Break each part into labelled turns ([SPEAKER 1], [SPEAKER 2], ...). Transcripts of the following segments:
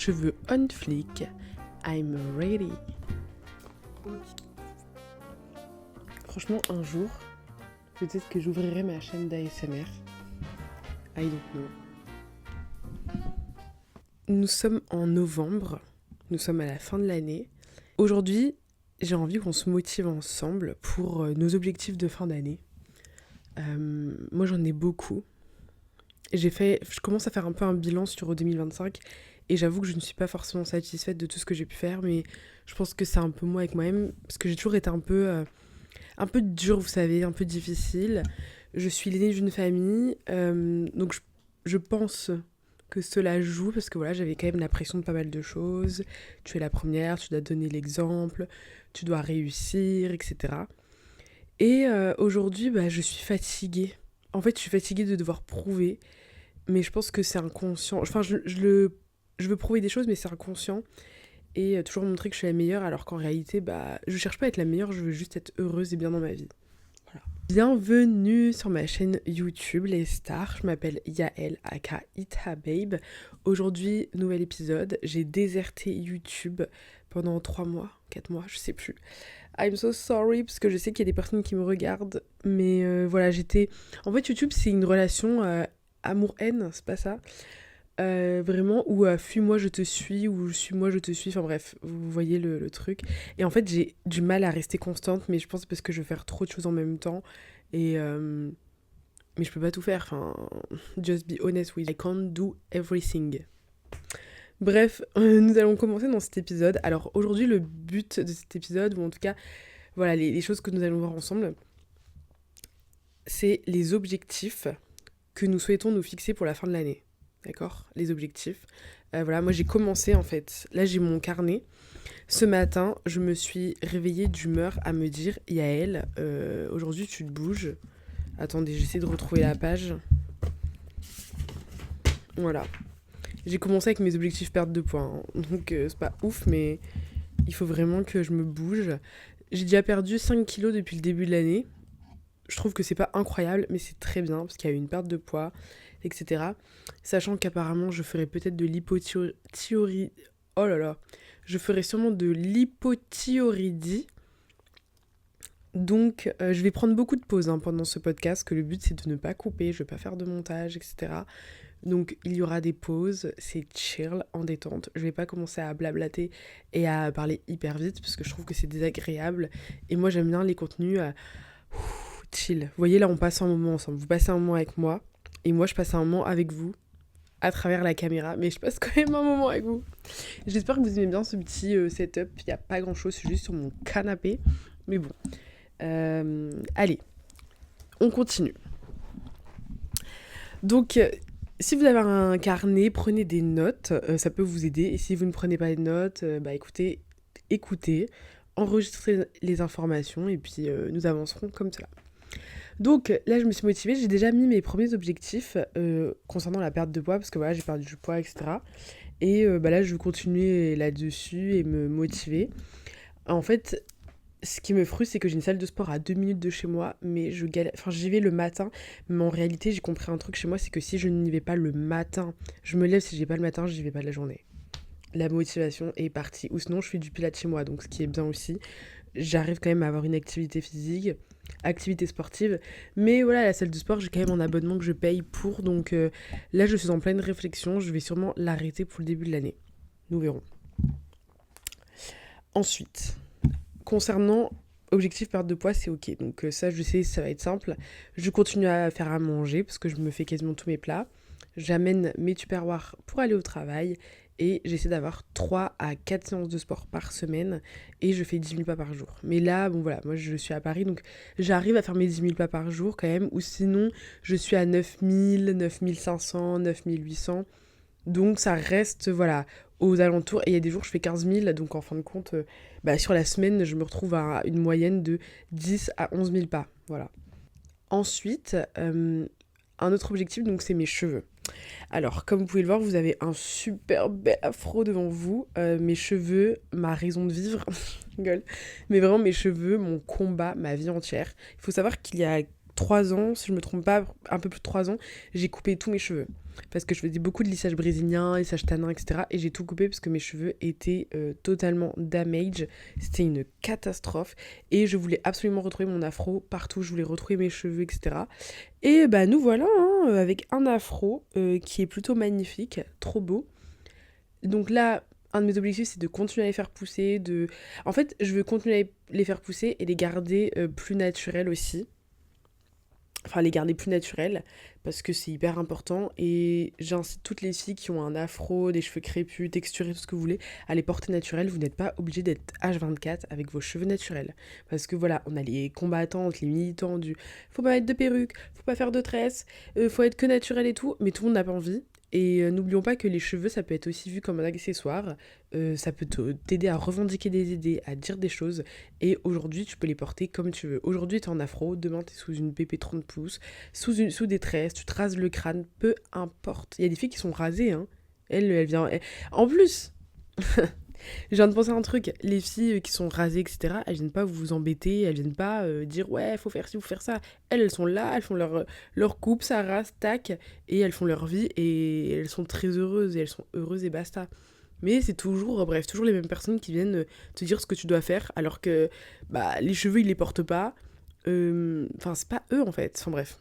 [SPEAKER 1] cheveux on fleek, I'm ready. Franchement, un jour, peut-être que j'ouvrirai ma chaîne d'ASMR. I don't know. Nous sommes en novembre, nous sommes à la fin de l'année. Aujourd'hui, j'ai envie qu'on se motive ensemble pour nos objectifs de fin d'année. Moi, j'en ai beaucoup. Je commence à faire un peu un bilan sur 2025 et j'avoue que je ne suis pas forcément satisfaite de tout ce que j'ai pu faire, mais je pense que c'est un peu moi avec moi-même parce que j'ai toujours été un peu dure, vous savez, un peu difficile. Je suis l'aînée d'une famille, donc je pense que cela joue parce que voilà, j'avais quand même la pression de pas mal de choses. Tu es la première, tu dois donner l'exemple, tu dois réussir, etc. Et aujourd'hui, je suis fatiguée. En fait, je suis fatiguée de devoir prouver, mais je pense que c'est inconscient. Enfin, je veux prouver des choses, mais c'est inconscient. Et toujours montrer que je suis la meilleure, alors qu'en réalité, je cherche pas à être la meilleure, je veux juste être heureuse et bien dans ma vie. Voilà. Bienvenue sur ma chaîne YouTube Les Stars, je m'appelle Yael aka Ita Babe. Aujourd'hui, nouvel épisode, j'ai déserté YouTube pendant 3 mois, 4 mois, je sais plus. I'm so sorry, parce que je sais qu'il y a des personnes qui me regardent, mais voilà, En fait, YouTube, c'est une relation amour-haine, c'est pas ça vraiment, ou fuis-moi je te suis, ou suis-moi je te suis, enfin bref, vous voyez le truc. Et en fait, j'ai du mal à rester constante, mais je pense parce que je veux faire trop de choses en même temps, et mais je peux pas tout faire, enfin, just be honest with, I can't do everything. Bref, nous allons commencer dans cet épisode. Alors aujourd'hui, le but de cet épisode, ou en tout cas, voilà, les choses que nous allons voir ensemble, c'est les objectifs que nous souhaitons nous fixer pour la fin de l'année. D'accord ? Les objectifs. Voilà, moi j'ai commencé en fait. Là j'ai mon carnet. Ce matin, je me suis réveillée d'humeur à me dire Yael, aujourd'hui tu te bouges. Attendez, j'essaie de retrouver la page. Voilà. J'ai commencé avec mes objectifs perte de poids. Hein. Donc c'est pas ouf, mais il faut vraiment que je me bouge. J'ai déjà perdu 5 kilos depuis le début de l'année. Je trouve que c'est pas incroyable, mais c'est très bien parce qu'il y a eu une perte de poids, etc. Sachant qu'apparemment, je ferai peut-être de l'hypothyroïdie. Oh là là. Je ferai sûrement de l'hypothyroïdie. Donc, je vais prendre beaucoup de pauses pendant ce podcast, que le but, c'est de ne pas couper, je vais pas faire de montage, etc. Donc, il y aura des pauses, c'est chill, en détente. Je vais pas commencer à blablater et à parler hyper vite, parce que je trouve que c'est désagréable. Et moi, j'aime bien les contenus chill. Vous voyez, là, on passe un moment ensemble. Vous passez un moment avec moi, et moi, je passe un moment avec vous, à travers la caméra, mais je passe quand même un moment avec vous. J'espère que vous aimez bien ce petit setup. Il n'y a pas grand-chose, c'est juste sur mon canapé. Mais bon. Allez, on continue. Donc, si vous avez un carnet, prenez des notes. Ça peut vous aider. Et si vous ne prenez pas de notes, écoutez, enregistrez les informations et puis nous avancerons comme cela. Donc là, je me suis motivée, j'ai déjà mis mes premiers objectifs concernant la perte de poids, parce que voilà, j'ai perdu du poids, etc. Et là, je vais continuer là-dessus et me motiver. En fait, ce qui me frustre, c'est que j'ai une salle de sport à 2 minutes de chez moi, mais j'y vais le matin, mais en réalité, j'ai compris un truc chez moi, c'est que si je n'y vais pas le matin, je me lève, si j'y vais pas le matin, j'y vais pas de la journée. La motivation est partie. Ou sinon, je fais du pilates chez moi, donc ce qui est bien aussi. J'arrive quand même à avoir une activité physique, activité sportive, mais voilà, la salle de sport, j'ai quand même un abonnement que je paye pour, donc là je suis en pleine réflexion, je vais sûrement l'arrêter pour le début de l'année, nous verrons. Ensuite, concernant objectif perte de poids, c'est ok, donc ça je sais, ça va être simple, je continue à faire à manger parce que je me fais quasiment tous mes plats, j'amène mes tupperwares pour aller au travail, et j'essaie d'avoir 3 à 4 séances de sport par semaine et je fais 10 000 pas par jour. Mais là, bon voilà, moi je suis à Paris, donc j'arrive à faire mes 10 000 pas par jour quand même, ou sinon je suis à 9 000, 9 500, 9 800. Donc ça reste, voilà, aux alentours. Et il y a des jours je fais 15 000, donc en fin de compte, sur la semaine, je me retrouve à une moyenne de 10 à 11 000 pas. Voilà. Ensuite, un autre objectif, donc c'est mes cheveux. Alors, comme vous pouvez le voir, vous avez un super bel afro devant vous. Mes cheveux, ma raison de vivre, gueule. Mais vraiment, mes cheveux, mon combat, ma vie entière. Il faut savoir qu'il y a 3 ans, si je me trompe pas, un peu plus de 3 ans, j'ai coupé tous mes cheveux. parce que je faisais beaucoup de lissage brésilien, lissage tanin, etc. Et j'ai tout coupé parce que mes cheveux étaient totalement damage. C'était une catastrophe. Et je voulais absolument retrouver mon afro partout. Je voulais retrouver mes cheveux, etc. Et bah nous voilà, hein, avec un afro qui est plutôt magnifique, trop beau. Donc là, un de mes objectifs, c'est de continuer à les faire pousser. En fait, je veux continuer à les faire pousser et les garder plus naturels aussi. Enfin, les garder plus naturels, parce que c'est hyper important. Et j'incite toutes les filles qui ont un afro, des cheveux crépus, texturés, tout ce que vous voulez, à les porter naturels. Vous n'êtes pas obligé d'être H24 avec vos cheveux naturels. Parce que voilà, on a les combattantes, les militants du faut pas mettre de perruque, faut pas faire de tresses, faut être que naturel et tout, mais tout le monde n'a pas envie. Et n'oublions pas que les cheveux, ça peut être aussi vu comme un accessoire. Ça peut t'aider à revendiquer des idées, à dire des choses. Et aujourd'hui, tu peux les porter comme tu veux. Aujourd'hui, t'es en afro, demain, t'es sous une pépé 30 pouces, sous des tresses, tu te rases le crâne, peu importe. Il y a des filles qui sont rasées, hein. Elle vient... En plus, je viens de penser à un truc. Les filles qui sont rasées, etc., elles viennent pas vous embêter, elles viennent pas dire ouais, faut faire ci, faut faire ça. Elles sont là, elles font leur coupe, ça rase, tac, et elles font leur vie et elles sont très heureuses et elles sont heureuses et basta. Mais c'est toujours, bref, toujours les mêmes personnes qui viennent te dire ce que tu dois faire alors que bah, les cheveux ils les portent pas. Enfin, c'est pas eux en fait. Enfin, bref.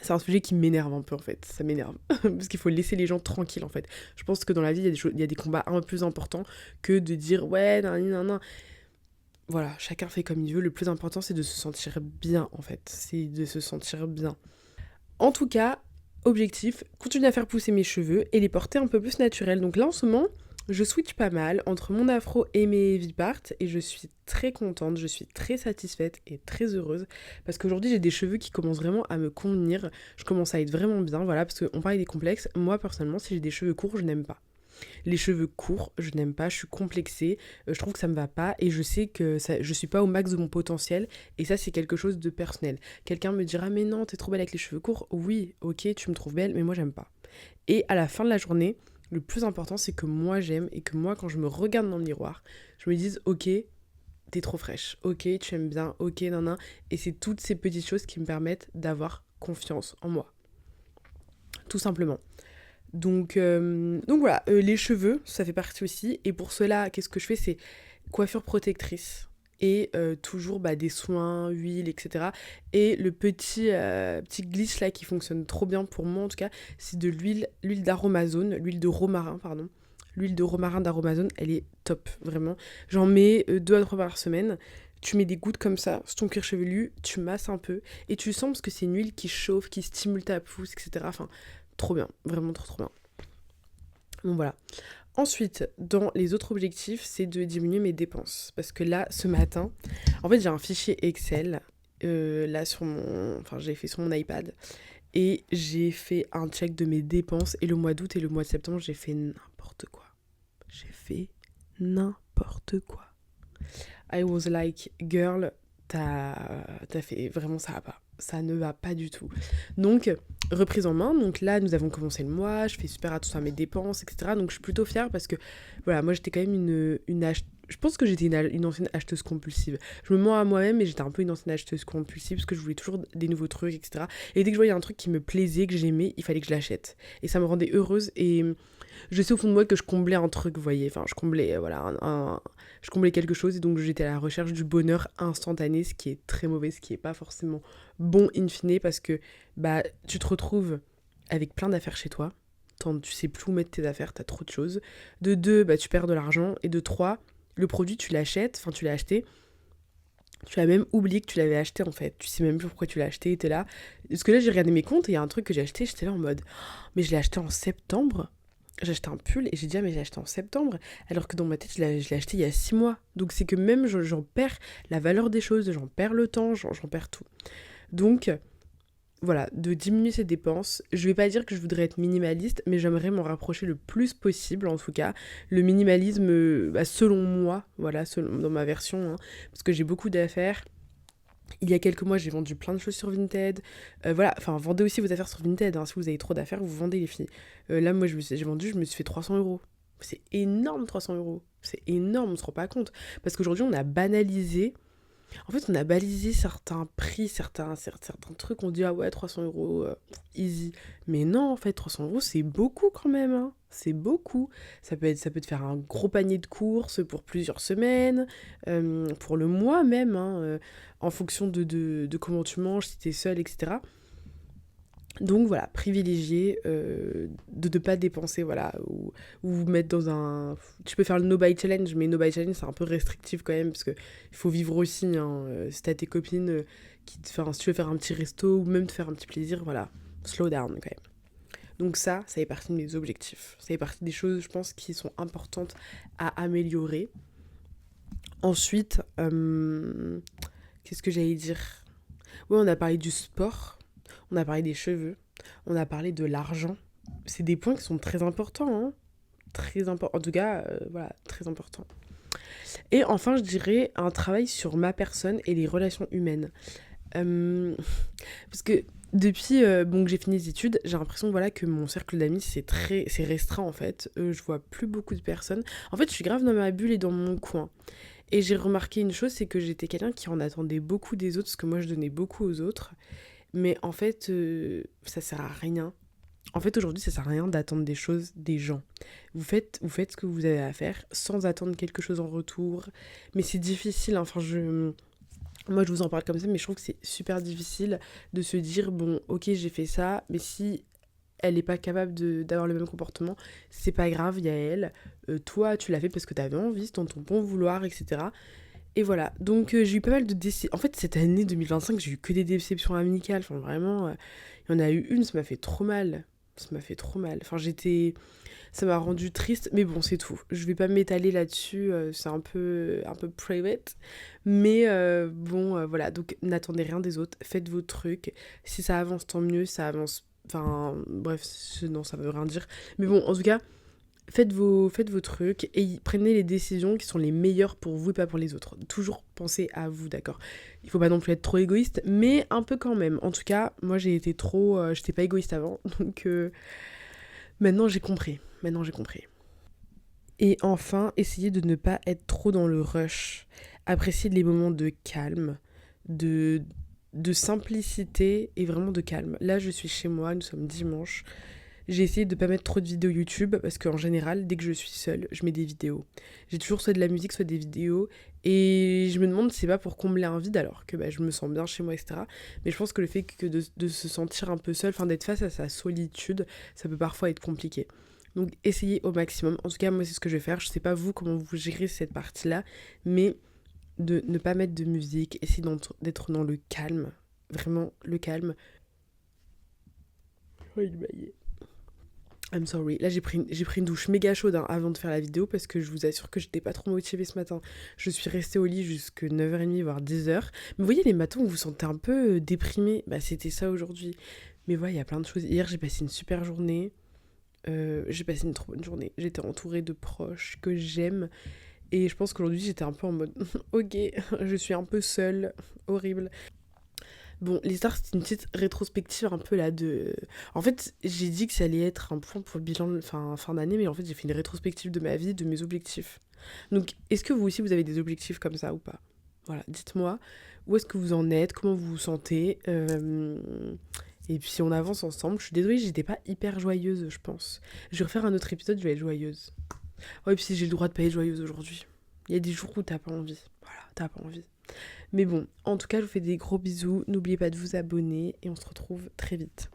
[SPEAKER 1] C'est un sujet qui m'énerve un peu en fait, ça m'énerve. Parce qu'il faut laisser les gens tranquilles en fait. Je pense que dans la vie, il y a des combats un peu plus importants que de dire ouais, nan, nan, nan. Voilà, chacun fait comme il veut. Le plus important, c'est de se sentir bien en fait. C'est de se sentir bien. En tout cas, objectif, continuer à faire pousser mes cheveux et les porter un peu plus naturels. Donc là en ce moment, je switch pas mal entre mon afro et mes Vipart et je suis très contente, je suis très satisfaite et très heureuse parce qu'aujourd'hui j'ai des cheveux qui commencent vraiment à me convenir, je commence à être vraiment bien, voilà, parce qu'on parlait des complexes, moi personnellement si j'ai des cheveux courts je n'aime pas. Les cheveux courts, je n'aime pas, je suis complexée, je trouve que ça me va pas et je sais que je suis pas au max de mon potentiel et ça c'est quelque chose de personnel. Quelqu'un me dira mais non t'es trop belle avec les cheveux courts, oui ok tu me trouves belle mais moi j'aime pas. Et à la fin de la journée, le plus important c'est que moi j'aime et que moi quand je me regarde dans le miroir, je me dise ok t'es trop fraîche, ok tu aimes bien, ok nan. Et c'est toutes ces petites choses qui me permettent d'avoir confiance en moi. Tout simplement. Donc voilà, les cheveux, ça fait partie aussi. Et pour cela, qu'est-ce que je fais? C'est coiffure protectrice. Et toujours des soins, huile, etc. Et le petit glitch là qui fonctionne trop bien pour moi en tout cas, c'est de l'huile d'aromazone, l'huile de romarin, pardon. L'huile de romarin d'aromazone, elle est top, vraiment. J'en mets 2 à 3 par semaine. Tu mets des gouttes comme ça sur ton cuir chevelu, tu masses un peu et tu sens parce que c'est une huile qui chauffe, qui stimule ta pousse, etc. Enfin, trop bien, vraiment trop trop bien. Bon voilà. Ensuite, dans les autres objectifs, c'est de diminuer mes dépenses. Parce que là, ce matin, en fait, j'ai un fichier Excel, là, j'ai fait sur mon iPad, et j'ai fait un check de mes dépenses, et le mois d'août et le mois de septembre, j'ai fait n'importe quoi. J'ai fait n'importe quoi. I was like, girl, t'as fait, vraiment, ça va pas. Ça ne va pas du tout. Donc, reprise en main. Donc là, nous avons commencé le mois, je fais super attention à mes dépenses, etc. Donc je suis plutôt fière parce que, voilà, moi j'étais quand même je pense que j'étais une ancienne acheteuse compulsive. Je me mens à moi-même, mais j'étais un peu une ancienne acheteuse compulsive parce que je voulais toujours des nouveaux trucs, etc. Et dès que je voyais un truc qui me plaisait, que j'aimais, il fallait que je l'achète. Et ça me rendait heureuse et je sais au fond de moi que je comblais un truc, vous voyez. Enfin, je comblais, voilà, je comblais quelque chose et donc j'étais à la recherche du bonheur instantané, ce qui est très mauvais, ce qui est pas forcément bon in fine parce que tu te retrouves avec plein d'affaires chez toi. Tu sais plus où mettre tes affaires, t'as trop de choses. De 2, tu perds de l'argent. Et de 3, le produit, tu l'achètes, enfin tu l'as acheté. Tu as même oublié que tu l'avais acheté en fait. Tu sais même plus pourquoi tu l'as acheté, t'es là. Parce que là, j'ai regardé mes comptes et il y a un truc que j'ai acheté, j'étais là en mode mais je l'ai acheté en septembre. J'ai acheté un pull et j'ai dit mais j'ai acheté en septembre. Alors que dans ma tête, je l'ai acheté il y a 6 mois. Donc c'est que même j'en perds la valeur des choses, j'en perds le temps, j'en perds tout. Donc voilà, de diminuer ses dépenses. Je vais pas dire que je voudrais être minimaliste, mais j'aimerais m'en rapprocher le plus possible, en tout cas. Le minimalisme, selon moi, voilà, dans ma version, hein, parce que j'ai beaucoup d'affaires. Il y a quelques mois, j'ai vendu plein de choses sur Vinted. Voilà, enfin, vendez aussi vos affaires sur Vinted. Hein, si vous avez trop d'affaires, vous vendez les filles. Là, moi, je me suis fait 300 €. C'est énorme, 300 €. C'est énorme, on se rend pas compte. Parce qu'aujourd'hui, on a banalisé En fait, on a balisé certains prix, certains trucs, on dit ah ouais, 300 € easy. Mais non, en fait, 300 € c'est beaucoup quand même, hein. C'est beaucoup. Ça peut te faire un gros panier de courses pour plusieurs semaines, pour le mois même, hein, en fonction de comment tu manges, si t'es seul, etc. Donc voilà, privilégier de ne pas dépenser, voilà, ou vous mettre dans un... Tu peux faire le no buy challenge, mais no buy challenge c'est un peu restrictif quand même, parce que il faut vivre aussi, hein, si t'as tes copines enfin, si tu veux faire un petit resto, ou même te faire un petit plaisir, voilà, slow down quand même. Donc ça fait partie de mes objectifs. Ça fait partie des choses, je pense, qui sont importantes à améliorer. Ensuite, qu'est-ce que j'allais dire? Ouais, on a parlé du sport, on a parlé des cheveux, on a parlé de l'argent. C'est des points qui sont très importants, hein. Très importants. En tout cas, voilà, très importants. Et enfin, je dirais un travail sur ma personne et les relations humaines. Parce que depuis que j'ai fini les études, j'ai l'impression voilà, que mon cercle d'amis, c'est restreint en fait. Je vois plus beaucoup de personnes. En fait, je suis grave dans ma bulle et dans mon coin. Et j'ai remarqué une chose, c'est que j'étais quelqu'un qui en attendait beaucoup des autres, parce que moi, je donnais beaucoup aux autres. Mais en fait, ça sert à rien. En fait, aujourd'hui, ça sert à rien d'attendre des choses des gens. Vous faites ce que vous avez à faire sans attendre quelque chose en retour. Mais c'est difficile, hein. Enfin, moi, je vous en parle comme ça, mais je trouve que c'est super difficile de se dire, bon, ok, j'ai fait ça, mais si elle n'est pas capable d'avoir le même comportement, c'est pas grave, il y a elle. Toi, tu l'as fait parce que t'avais envie, c'est dans ton bon vouloir, etc. Et voilà, donc j'ai eu pas mal de déceptions. En fait, cette année 2025, j'ai eu que des déceptions amicales. Enfin, vraiment, il y en a eu une, ça m'a fait trop mal. Ça m'a fait trop mal. Enfin, ça m'a rendu triste, mais bon, c'est tout. Je vais pas m'étaler là-dessus, c'est un peu private. Mais bon, voilà, donc n'attendez rien des autres, faites vos trucs. Si ça avance, tant mieux, ça avance... Enfin, bref, non, ça veut rien dire. Mais bon, en tout cas, faites vos trucs et prenez les décisions qui sont les meilleures pour vous et pas pour les autres. Toujours pensez à vous, d'accord? Il faut pas non plus être trop égoïste, mais un peu quand même. En tout cas, moi j'étais pas égoïste avant, donc maintenant j'ai compris. Maintenant j'ai compris. Et enfin, essayez de ne pas être trop dans le rush. Appréciez les moments de calme, de, de simplicité et vraiment de calme. Là, je suis chez moi, nous sommes dimanche. J'ai essayé de pas mettre trop de vidéos YouTube parce qu'en général, dès que je suis seule, je mets des vidéos. J'ai toujours soit de la musique, soit des vidéos. Et je me demande si c'est pas pour combler un vide alors que je me sens bien chez moi, etc. Mais je pense que le fait que de se sentir un peu seule, enfin d'être face à sa solitude, ça peut parfois être compliqué. Donc essayez au maximum. En tout cas, moi c'est ce que je vais faire. Je sais pas vous comment vous gérez cette partie-là, mais de ne pas mettre de musique, essayez d'être dans le calme. Vraiment le calme. Oui, I'm sorry. Là, j'ai pris une douche méga chaude hein, avant de faire la vidéo parce que je vous assure que j'étais pas trop motivée ce matin. Je suis restée au lit jusque 9h30, voire 10h. Mais vous voyez, les matins où vous vous sentez un peu déprimé, c'était ça aujourd'hui. Mais voilà, il y a plein de choses. Hier, j'ai passé une super journée. J'ai passé une trop bonne journée. J'étais entourée de proches que j'aime. Et je pense qu'aujourd'hui, j'étais un peu en mode ok, je suis un peu seule. Horrible. Bon, l'histoire, c'est une petite rétrospective un peu là de... En fait, j'ai dit que ça allait être un point pour le bilan de fin d'année, mais en fait, j'ai fait une rétrospective de ma vie, de mes objectifs. Donc, est-ce que vous aussi, vous avez des objectifs comme ça ou pas? Voilà, dites-moi, où est-ce que vous en êtes, comment vous vous sentez, et puis on avance ensemble. Je suis désolée, j'étais pas hyper joyeuse, je pense. Je vais refaire un autre épisode, je vais être joyeuse. Ouais, puis si j'ai le droit de pas être joyeuse aujourd'hui. Il y a des jours où t'as pas envie. Voilà, t'as pas envie. Mais bon, en tout cas, je vous fais des gros bisous. N'oubliez pas de vous abonner et on se retrouve très vite.